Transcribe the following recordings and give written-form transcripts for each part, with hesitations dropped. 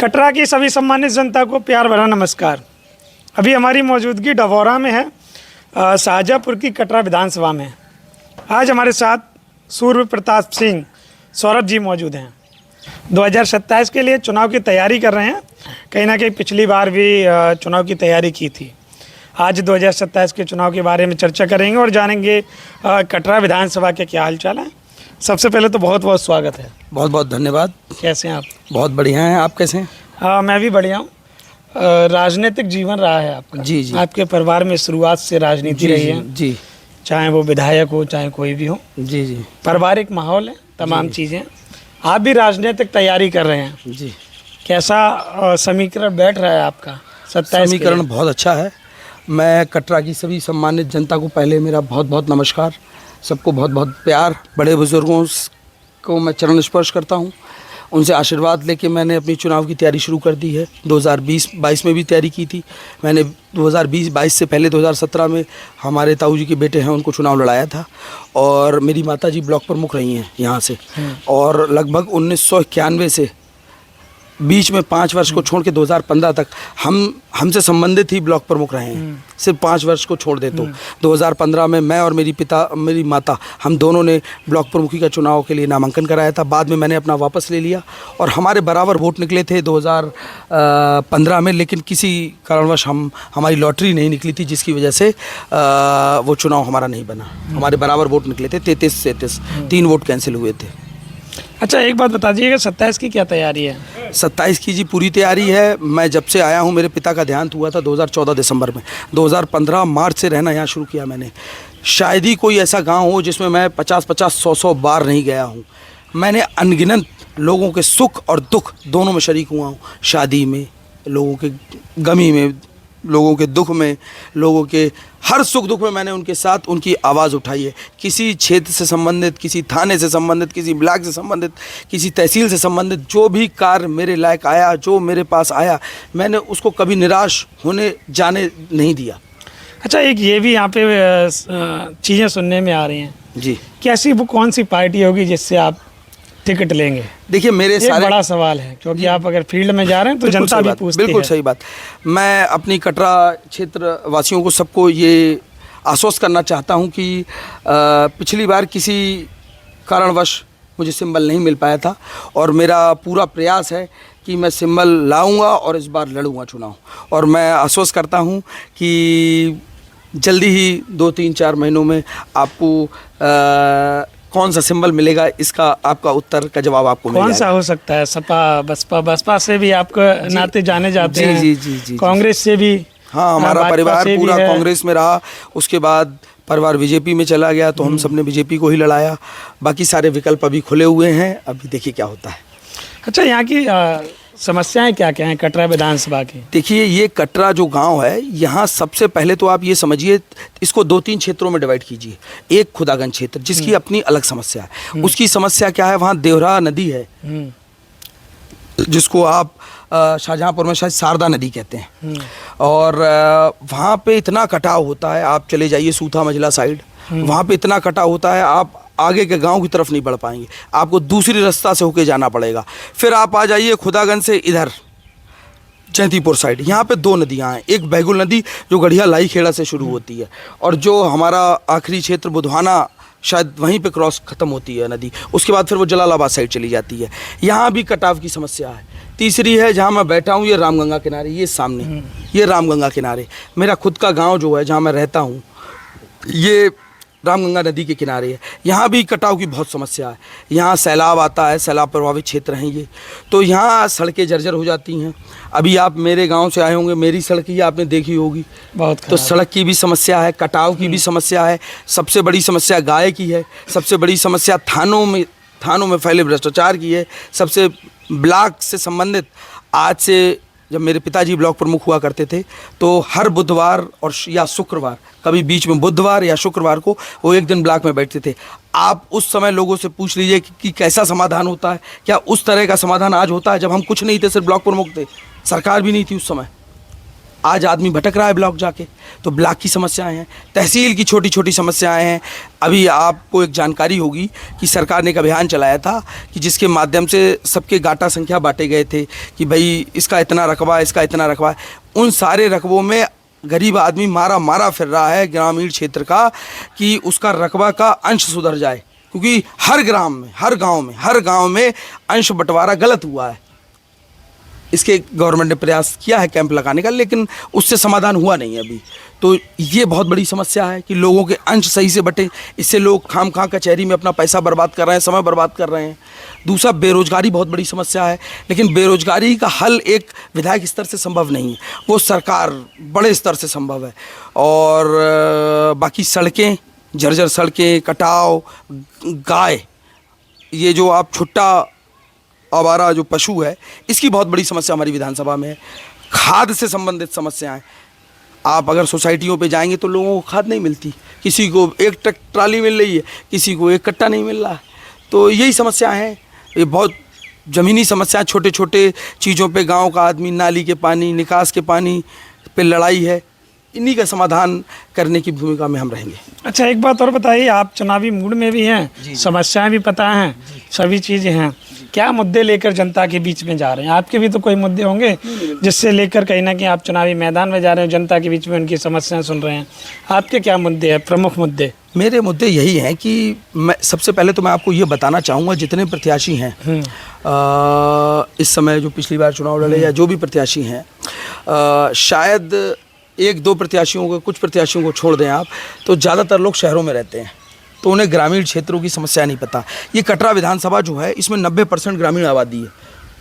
कटरा की सभी सम्मानित जनता को प्यार भरा नमस्कार। अभी हमारी मौजूदगी डभौरा में है, शाहजहाँपुर की कटरा विधानसभा में। आज हमारे साथ सूर्य प्रताप सिंह सौरभ जी मौजूद हैं। 2027 के लिए चुनाव की तैयारी कर रहे हैं। कहीं ना कहीं पिछली बार भी चुनाव की तैयारी की थी। आज 2027 के चुनाव के बारे में चर्चा करेंगे और जानेंगे कटरा विधानसभा के क्या हालचाल है। सबसे पहले तो बहुत बहुत स्वागत है। बहुत बहुत धन्यवाद। कैसे हैं आप? बहुत बढ़िया हैं। आप कैसे हैं? मैं भी बढ़िया हूँ। राजनीतिक जीवन रहा है आपका? जी जी। आपके परिवार में शुरुआत से राजनीति रही है? जी। चाहे वो विधायक हो चाहे कोई भी हो। जी जी। पारिवारिक माहौल है, तमाम चीज़ें। आप भी राजनीतिक तैयारी कर रहे हैं। जी। कैसा समीकरण बैठ रहा है आपका? 27 समीकरण बहुत अच्छा है। मैं कटरा की सभी सम्मानित जनता को पहले मेरा बहुत बहुत नमस्कार। सबको बहुत बहुत प्यार। बड़े बुजुर्गों को मैं चरण स्पर्श करता हूँ। उनसे आशीर्वाद लेके मैंने अपनी चुनाव की तैयारी शुरू कर दी है। 2020-22 में भी तैयारी की थी मैंने। 2020-22 से पहले 2017 में हमारे ताऊ जी के बेटे हैं, उनको चुनाव लड़ाया था। और मेरी माता जी ब्लॉक प्रमुख रही हैं यहाँ से। और लगभग 1991 से बीच में 5 वर्ष को छोड़ के 2015 तक हमसे संबंधित ही ब्लॉक प्रमुख रहे हैं। सिर्फ 5 वर्ष को छोड़ दे तो 2015 में मैं और मेरी माता हम दोनों ने ब्लॉक प्रमुखी का चुनाव के लिए नामांकन कराया था। बाद में मैंने अपना वापस ले लिया और हमारे बराबर वोट निकले थे 2015 में, लेकिन किसी कारणवश हमारी लॉटरी नहीं निकली थी, जिसकी वजह से वो चुनाव हमारा नहीं बना। हमारे बराबर वोट निकले थे 33-33, 3 वोट कैंसिल हुए थे। अच्छा, एक बात बता दीजिएगा, 27 की क्या तैयारी है? 27 की जी पूरी तैयारी है। मैं जब से आया हूँ, मेरे पिता का देहांत हुआ था 2014 दिसंबर में। 2015 मार्च से रहना यहाँ शुरू किया मैंने। शायद ही कोई ऐसा गांव हो जिसमें मैं 50-50, 100-100 बार नहीं गया हूँ। मैंने अनगिनत लोगों के सुख और दुख दोनों में शरीक हुआ हूँ। शादी में, लोगों के गमी में, लोगों के दुख में, लोगों के हर सुख दुख में मैंने उनके साथ उनकी आवाज़ उठाई है। किसी क्षेत्र से संबंधित, किसी थाने से संबंधित, किसी ब्लॉक से संबंधित, किसी तहसील से संबंधित जो भी कार्य मेरे लायक आया, जो मेरे पास आया, मैंने उसको कभी निराश होने जाने नहीं दिया। अच्छा, एक ये भी यहाँ पे चीज़ें सुनने में आ रही हैं जी। कैसी वो कौन सी पार्टी होगी जिससे आप टिकट लेंगे? देखिए, मेरे सारे बड़ा सवाल है, क्योंकि आप अगर फील्ड में जा रहे हैं तो जनता भी पूछती है। बिल्कुल सही बात। मैं अपनी कटरा क्षेत्र वासियों को सबको ये आश्वस्त करना चाहता हूँ कि पिछली बार किसी कारणवश मुझे सिंबल नहीं मिल पाया था और मेरा पूरा प्रयास है कि मैं सिंबल लाऊंगा और इस बार लड़ूंगा चुनाव। और मैं आश्वस्त करता हूँ कि जल्दी ही 2-3-4 महीनों में आपको कौन सा सिंबल मिलेगा, इसका आपका उत्तर का जवाब आपको मिल जाएगा। कौन सा हो सकता है? सपा, बसपा से भी आपको नाते जाने जाते हैं। जी जी जी। कांग्रेस से भी? हाँ, हमारा परिवार पूरा कांग्रेस में रहा। उसके बाद परिवार बीजेपी में चला गया तो हम सब ने बीजेपी को ही लड़ाया। बाकी सारे विकल्प अभी खुले हुए हैं, अभी देखिए क्या होता है। अच्छा, यहाँ की समस्याएं क्या क्या हैं कटरा विधानसभा की? देखिए, ये कटरा जो गांव है, यहाँ सबसे पहले तो आप ये समझिए, इसको 2-3 क्षेत्रों में डिवाइड कीजिए। एक खुदागंज क्षेत्र जिसकी अपनी अलग समस्या है। उसकी समस्या क्या है? वहाँ देवरा नदी है, जिसको आप शाहजहाँपुर में शायद शारदा नदी कहते हैं। और वहाँ पे इतना कटाव होता है, आप चले जाइए सूथा मझला साइड, वहाँ पे इतना कटाव होता है, आप आगे के गांव की तरफ नहीं बढ़ पाएंगे, आपको दूसरी रास्ता से होके जाना पड़ेगा। फिर आप आ जाइए खुदागंज से इधर जैंतीपुर साइड, यहाँ पे 2 नदियाँ हैं। एक बैगुल नदी जो गढ़िया लाई खेड़ा से शुरू होती है, और जो हमारा आखिरी क्षेत्र बुधवाना, शायद वहीं पे क्रॉस ख़त्म होती है नदी। उसके बाद फिर वो जलालाबाद साइड चली जाती है। यहाँ भी कटाव की समस्या है। तीसरी है जहाँ मैं बैठा हूँ, ये रामगंगा किनारे, ये सामने, ये रामगंगा किनारे मेरा खुद का गाँव जो है, जहाँ मैं रहता हूँ, ये रामगंगा नदी के किनारे है। यहाँ भी कटाव की बहुत समस्या है। यहाँ सैलाब आता है, सैलाब प्रभावित क्षेत्र हैं ये, तो यहाँ सड़कें जर्जर हो जाती हैं। अभी आप मेरे गांव से आए होंगे, मेरी सड़क ही आपने देखी होगी, बहुत तो सड़क की भी समस्या है, कटाव की भी समस्या है। सबसे बड़ी समस्या गाय की है। सबसे बड़ी समस्या थानों में फैले भ्रष्टाचार की है। सबसे ब्लॉक से संबंधित, आज से जब मेरे पिताजी ब्लॉक प्रमुख हुआ करते थे तो हर बुधवार और या शुक्रवार, कभी बीच में बुधवार या शुक्रवार को वो एक दिन ब्लॉक में बैठते थे। आप उस समय लोगों से पूछ लीजिए कि कैसा समाधान होता है। क्या उस तरह का समाधान आज होता है? जब हम कुछ नहीं थे, सिर्फ ब्लॉक प्रमुख थे, सरकार भी नहीं थी उस समय। आज आदमी भटक रहा है ब्लॉक जाके। तो ब्लॉक की समस्याएं हैं, तहसील की छोटी छोटी समस्याएं हैं। अभी आपको एक जानकारी होगी कि सरकार ने एक अभियान चलाया था कि जिसके माध्यम से सबके गाटा संख्या बांटे गए थे कि भाई इसका इतना रकबा, इसका इतना रकबा है। उन सारे रकबों में गरीब आदमी मारा फिर रहा है ग्रामीण क्षेत्र का कि उसका रकबा का अंश सुधर जाए, क्योंकि हर गांव में अंश बंटवारा गलत हुआ है। इसके गवर्नमेंट ने प्रयास किया है कैंप लगाने का, लेकिन उससे समाधान हुआ नहीं है अभी। तो ये बहुत बड़ी समस्या है कि लोगों के अंश सही से बटे। इससे लोग खामखा कचहरी में अपना पैसा बर्बाद कर रहे हैं, समय बर्बाद कर रहे हैं। दूसरा, बेरोजगारी बहुत बड़ी समस्या है, लेकिन बेरोजगारी का हल एक विधायक स्तर से संभव नहीं है, वो सरकार बड़े स्तर से संभव है। और बाकी सड़कें, जर्जर सड़कें, कटाव, गाय, ये जो आप छुट्टा आवारा जो पशु है, इसकी बहुत बड़ी समस्या हमारी विधानसभा में है। खाद से संबंधित समस्याएं, आप अगर सोसाइटियों पे जाएंगे तो लोगों को खाद नहीं मिलती, किसी को एक ट्राली मिल रही है, किसी को एक कट्टा नहीं मिल रहा है। तो यही समस्याएं हैं, ये बहुत ज़मीनी समस्याएं, छोटे छोटे चीज़ों पे गांव का आदमी नाली के पानी, निकास के पानी पे लड़ाई है। इन्हीं का समाधान करने की भूमिका में हम रहेंगे। अच्छा, एक बात और बताइए, आप चुनावी मूड में भी हैं, समस्याएं भी पता हैं, सभी चीज़ें हैं, क्या मुद्दे लेकर जनता के बीच में जा रहे हैं? आपके भी तो कोई मुद्दे होंगे जिससे लेकर कहीं ना कहीं आप चुनावी मैदान में जा रहे हो, जनता के बीच में उनकी समस्याएं सुन रहे हैं। आपके क्या मुद्दे हैं, प्रमुख मुद्दे? मेरे मुद्दे यही हैं कि मैं सबसे पहले तो मैं आपको ये बताना चाहूँगा, जितने प्रत्याशी हैं इस समय, जो पिछली बार चुनाव लड़े या जो भी प्रत्याशी हैं, शायद एक दो प्रत्याशियों को, कुछ प्रत्याशियों को छोड़ दें आप, तो ज़्यादातर लोग शहरों में रहते हैं, तो उन्हें ग्रामीण क्षेत्रों की समस्या नहीं पता। ये कटरा विधानसभा जो है, इसमें 90% ग्रामीण आबादी है।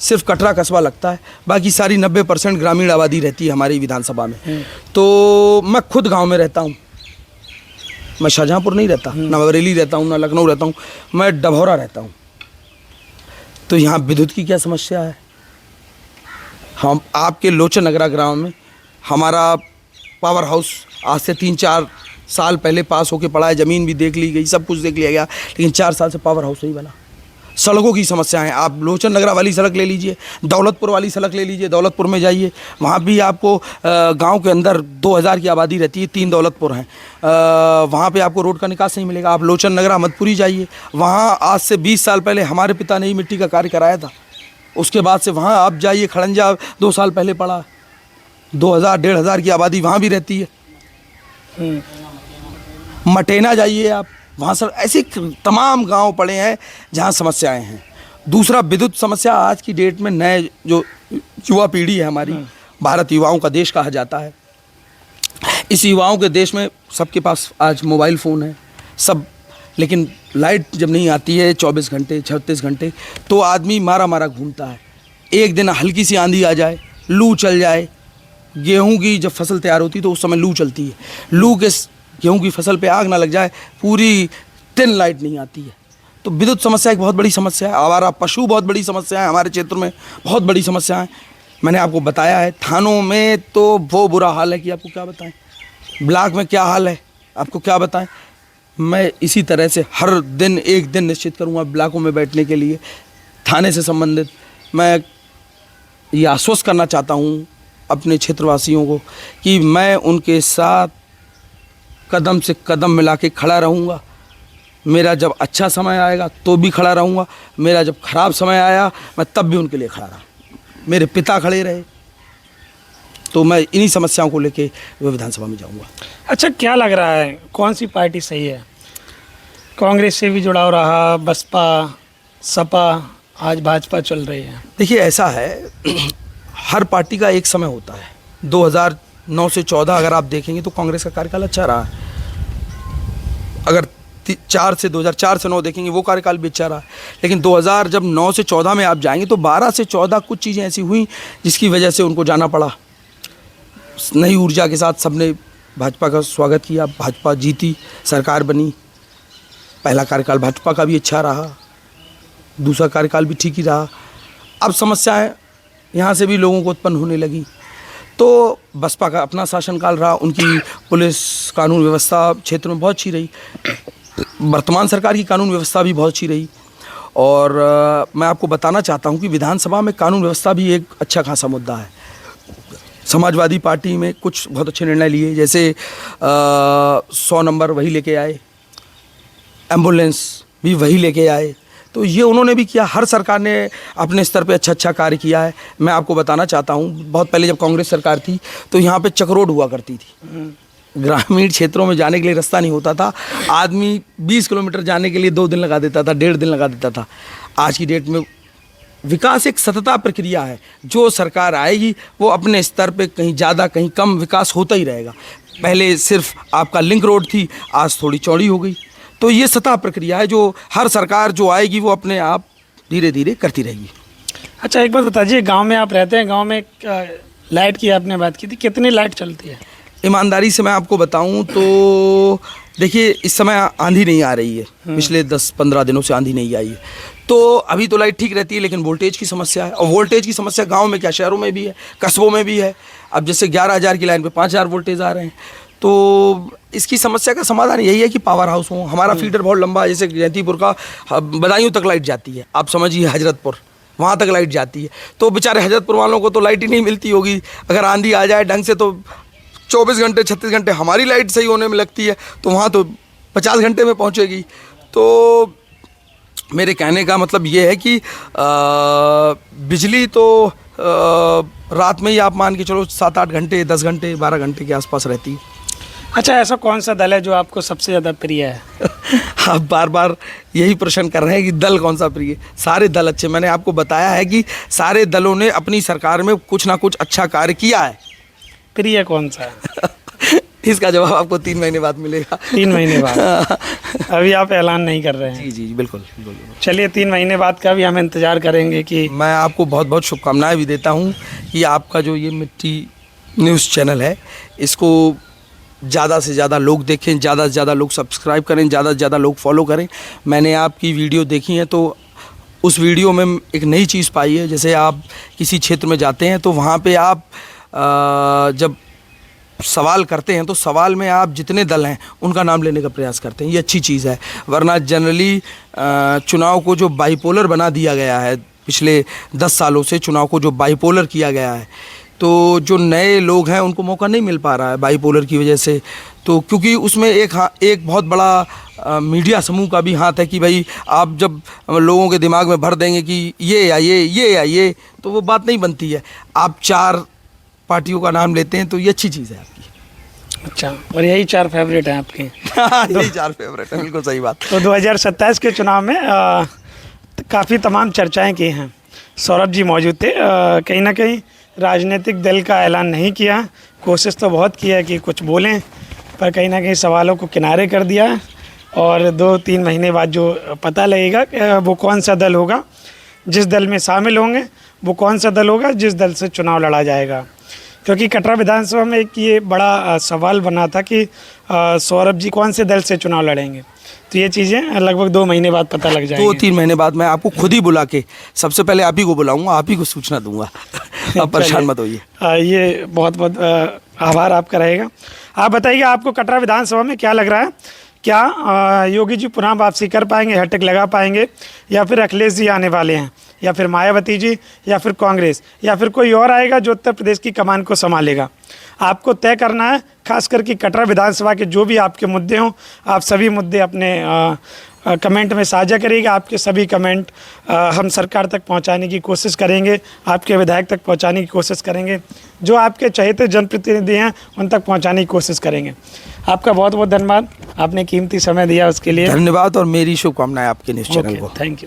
सिर्फ कटरा कस्बा लगता है, बाकी सारी 90% ग्रामीण आबादी रहती है हमारी विधानसभा में। तो मैं खुद गांव में रहता हूँ, मैं शाहजहाँपुर नहीं रहता, ना बरेली रहता हूँ, ना लखनऊ रहता हूँ, मैं डभौरा रहता हूँ। तो यहाँ विद्युत की क्या समस्या है? हम आपके लोचन नगरा ग्राम में हमारा पावर हाउस आज से 3-4 साल पहले पास होके पड़ा है, ज़मीन भी देख ली गई, सब कुछ देख लिया गया, लेकिन 4 साल से पावर हाउस नहीं बना। सड़कों की समस्या है, आप लोचन नगरा वाली सड़क ले लीजिए, दौलतपुर वाली सड़क ले लीजिए, दौलतपुर में जाइए, वहाँ भी आपको गांव के अंदर 2000 की आबादी रहती है, 3 दौलतपुर हैं, वहाँ पे आपको रोड का निकास नहीं मिलेगा। आप लोचन नगरा मधपुरी जाइए, वहाँ आज से 20 साल पहले हमारे पिता ने ही मिट्टी का कार्य कराया था। उसके बाद से वहाँ आप जाइए, खड़ंजा 2 साल पहले पड़ा, 2000-1500 की आबादी वहाँ भी रहती है। मटेना जाइए आप, वहाँ सर ऐसे तमाम गांव पड़े हैं जहाँ समस्याएं हैं। दूसरा, विद्युत समस्या आज की डेट में नए जो युवा पीढ़ी है हमारी, भारत युवाओं का देश कहा जाता है। इस युवाओं के देश में सबके पास आज मोबाइल फ़ोन है सब, लेकिन लाइट जब नहीं आती है 24 घंटे 36 घंटे, तो आदमी मारा घूमता है। एक दिन हल्की सी आंधी आ जाए, लू चल जाए, गेहूं की जब फसल तैयार होती है तो उस समय लू चलती है, लू के गेहूं की फसल पे आग ना लग जाए, पूरी दिन लाइट नहीं आती है। तो विद्युत समस्या एक बहुत बड़ी समस्या है। आवारा पशु बहुत बड़ी समस्या है हमारे क्षेत्र में, बहुत बड़ी समस्या है। मैंने आपको बताया है, थानों में तो वो बुरा हाल है कि आपको क्या बताएं, ब्लॉक में क्या हाल है आपको क्या बताएं। मैं इसी तरह से हर दिन एक दिन निश्चित करूँगा ब्लॉकों में बैठने के लिए। थाने से संबंधित मैं ये आश्वस्त करना चाहता हूँ अपने क्षेत्रवासियों को कि मैं उनके साथ कदम से कदम मिला के खड़ा रहूँगा। मेरा जब अच्छा समय आएगा तो भी खड़ा रहूँगा, मेरा जब ख़राब समय आया मैं तब भी उनके लिए खड़ा रहा। मेरे पिता खड़े रहे, तो मैं इन्हीं समस्याओं को लेके विधानसभा में जाऊँगा। अच्छा, क्या लग रहा है कौन सी पार्टी सही है? कांग्रेस से भी जुड़ाव रहा, बसपा, सपा, आज भाजपा चल रही है। देखिए, ऐसा है, हर पार्टी का एक समय होता है। 2009 से 14 अगर आप देखेंगे तो कांग्रेस का कार्यकाल अच्छा रहा है। अगर 2004 से 9 देखेंगे वो कार्यकाल भी अच्छा रहा। लेकिन 2000 जब 9 से 14 में आप जाएंगे तो 12 से 14 कुछ चीज़ें ऐसी हुई जिसकी वजह से उनको जाना पड़ा। नई ऊर्जा के साथ सबने भाजपा का स्वागत किया, भाजपा जीती, सरकार बनी। पहला कार्यकाल भाजपा का भी अच्छा रहा, दूसरा कार्यकाल भी ठीक ही रहा। अब समस्याएं यहाँ से भी लोगों को उत्पन्न होने लगी, तो बसपा का अपना शासनकाल रहा, उनकी पुलिस कानून व्यवस्था क्षेत्र में बहुत अच्छी रही। वर्तमान सरकार की कानून व्यवस्था भी बहुत अच्छी रही। और मैं आपको बताना चाहता हूँ कि विधानसभा में कानून व्यवस्था भी एक अच्छा खासा मुद्दा है। समाजवादी पार्टी में कुछ बहुत अच्छे निर्णय लिए, जैसे 100 नंबर वही लेके आए, एम्बुलेंस भी वही लेके आए। तो ये उन्होंने भी किया। हर सरकार ने अपने स्तर पे अच्छा कार्य किया है। मैं आपको बताना चाहता हूँ, बहुत पहले जब कांग्रेस सरकार थी तो यहाँ पे चक्रोड हुआ करती थी। ग्रामीण क्षेत्रों में जाने के लिए रास्ता नहीं होता था। आदमी 20 किलोमीटर जाने के लिए 2 दिन लगा देता था, 1.5 दिन लगा देता था। आज की डेट में विकास एक सतत प्रक्रिया है। जो सरकार आएगी वो अपने स्तर पे कहीं ज़्यादा कहीं कम विकास होता ही रहेगा। पहले सिर्फ आपका लिंक रोड थी, आज थोड़ी चौड़ी हो गई। तो ये सतत प्रक्रिया है, जो हर सरकार जो आएगी वो अपने आप धीरे धीरे करती रहेगी। अच्छा, एक बात बताइए, गांव में आप रहते हैं, गांव में लाइट की आपने बात की थी, कितनी लाइट चलती है? ईमानदारी से मैं आपको बताऊं तो देखिए, इस समय आंधी नहीं आ रही है। पिछले 10-15 दिनों से आंधी नहीं आई है, तो अभी तो लाइट ठीक रहती है, लेकिन वोल्टेज की समस्या है। और वोल्टेज की समस्या गांव में क्या, शहरों में भी है, कस्बों में भी है। अब जैसे 11,000 की लाइन पे 5,000 वोल्टेज आ रहे हैं। तो इसकी समस्या का समाधान यही है कि पावर हाउस हो। हमारा फीडर बहुत लंबा है, जैसे जयंतीपुर का बदायूं तक लाइट जाती है, आप समझिए हजरतपुर, वहाँ तक लाइट जाती है। तो बेचारे हजरतपुर वालों को तो लाइट ही नहीं मिलती होगी। अगर आंधी आ जाए ढंग से तो 24 घंटे 36 घंटे हमारी लाइट सही होने में लगती है, तो वहाँ तो 50 घंटे में पहुँचेगी। तो मेरे कहने का मतलब ये है कि बिजली तो रात में ही आप मान के चलो 7-8 घंटे, 10 घंटे, 12 घंटे के आसपास रहती है। अच्छा, ऐसा कौन सा दल है जो आपको सबसे ज़्यादा प्रिय है? आप बार बार यही प्रश्न कर रहे हैं कि दल कौन सा प्रिय। सारे दल अच्छे, मैंने आपको बताया है कि सारे दलों ने अपनी सरकार में कुछ ना कुछ अच्छा कार्य किया है। प्रिय कौन सा है? इसका जवाब आपको 3 महीने बाद मिलेगा। 3 महीने बाद? अभी आप ऐलान नहीं कर रहे हैं? जी जी बिल्कुल बिल्कुल। चलिए, 3 महीने बाद का भी हम इंतज़ार करेंगे। कि मैं आपको बहुत बहुत शुभकामनाएं भी देता हूं कि आपका जो ये मिट्टी न्यूज़ चैनल है, इसको ज़्यादा से ज़्यादा लोग देखें, ज़्यादा से ज़्यादा लोग सब्सक्राइब करें, ज़्यादा से ज़्यादा लोग फॉलो करें। मैंने आपकी वीडियो देखी है, तो उस वीडियो में एक नई चीज़ पाई है। जैसे आप किसी क्षेत्र में जाते हैं तो वहाँ पे आप जब सवाल करते हैं तो सवाल में आप जितने दल हैं उनका नाम लेने का प्रयास करते हैं। ये अच्छी चीज़ है। वरना जनरली चुनाव को जो बाइपोलर बना दिया गया है, पिछले 10 सालों से चुनाव को जो बाइपोलर किया गया है, तो जो नए लोग हैं उनको मौका नहीं मिल पा रहा है बाइपोलर की वजह से। तो क्योंकि उसमें एक बहुत बड़ा मीडिया समूह का भी हाथ है कि भाई आप जब लोगों के दिमाग में भर देंगे कि ये या ये, तो वो बात नहीं बनती है। आप 4 पार्टियों का नाम लेते हैं तो ये अच्छी चीज़ है आपकी। अच्छा, और यही 4 फेवरेट हैं आपके? यही 4 फेवरेट है, बिल्कुल सही बात। तो 2027 के चुनाव में काफ़ी तमाम चर्चाएं की हैं। सौरभ जी मौजूद थे। कहीं ना कहीं राजनीतिक दल का ऐलान नहीं किया, कोशिश तो बहुत की है कि कुछ बोलें, पर कहीं ना कहीं सवालों को किनारे कर दिया है। और 2-3 महीने बाद जो पता लगेगा वो कौन सा दल होगा, जिस दल में शामिल होंगे वो कौन सा दल होगा जिस दल से चुनाव लड़ा जाएगा। क्योंकि कटरा विधानसभा में एक ये बड़ा सवाल बना था कि सौरभ जी कौन से दल से चुनाव लड़ेंगे। तो ये चीज़ें लगभग 2 महीने बाद पता लग जाएंगी। 2-3 महीने बाद मैं आपको खुद ही बुला के सबसे पहले आप ही को बुलाऊंगा, आप ही को सूचना दूंगा। आप परेशान मत होइए। ये बहुत बहुत आभार आपका रहेगा। आप बताइए, आपको कटरा विधानसभा में क्या लग रहा है? क्या योगी जी पुनः वापसी कर पाएंगे, हैट्रिक लगा पाएंगे, या फिर अखिलेश जी आने वाले हैं, या फिर मायावती जी, या फिर कांग्रेस, या फिर कोई और आएगा जो उत्तर प्रदेश की कमान को संभालेगा? आपको तय करना है। खास करके कटरा विधानसभा के जो भी आपके मुद्दे हों, आप सभी मुद्दे अपने कमेंट में साझा करिएगा। आपके सभी कमेंट हम सरकार तक पहुंचाने की कोशिश करेंगे, आपके विधायक तक पहुंचाने की कोशिश करेंगे, जो आपके चहेते जनप्रतिनिधि हैं उन तक पहुंचाने की कोशिश करेंगे। आपका बहुत बहुत धन्यवाद, आपने कीमती समय दिया उसके लिए। धन्यवाद और मेरी शुभकामनाएं आपके न्यूज़ चैनल को। Thank you.